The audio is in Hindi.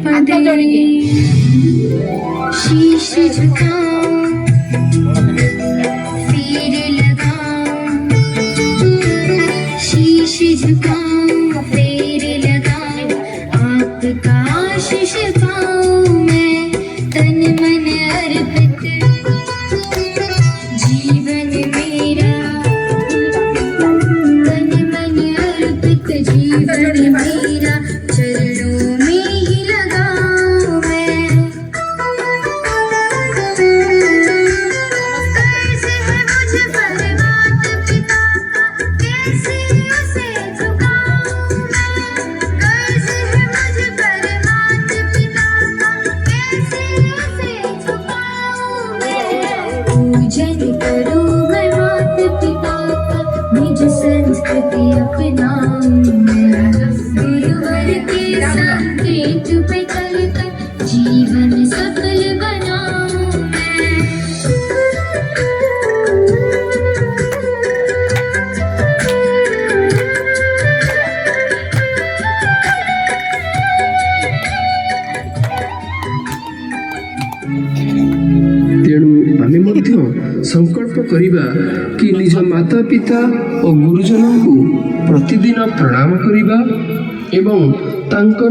पदे शीश झुकाऊं फिर लगाऊं, शीश झुकाऊं फिर लगाऊं, आपका आशीष पाऊं मैं, तन मन अर्पित जीवन मेरा, तन मन अर्पित जीवन मेरा, चरणों में ही लगाऊं मैं। कर्ज है मुझ पर माता पिता का, कैसे उसे चुकाऊं मैं। कर्ज है मुझ पर माता पिता का, कैसे उसे चुकाऊं मैं। पूजन करूं मैं माता पिता का, निज संस्कृति अपनाऊं मैं। गुरुवर के संकेत पे चलकर जीवन सफल बनाऊं मैं। तेणु आमे मध्य संकल्प करिबा कि निज माता पिता और गुरुजन को प्रतिदिन प्रणाम करिबा एवं तांकर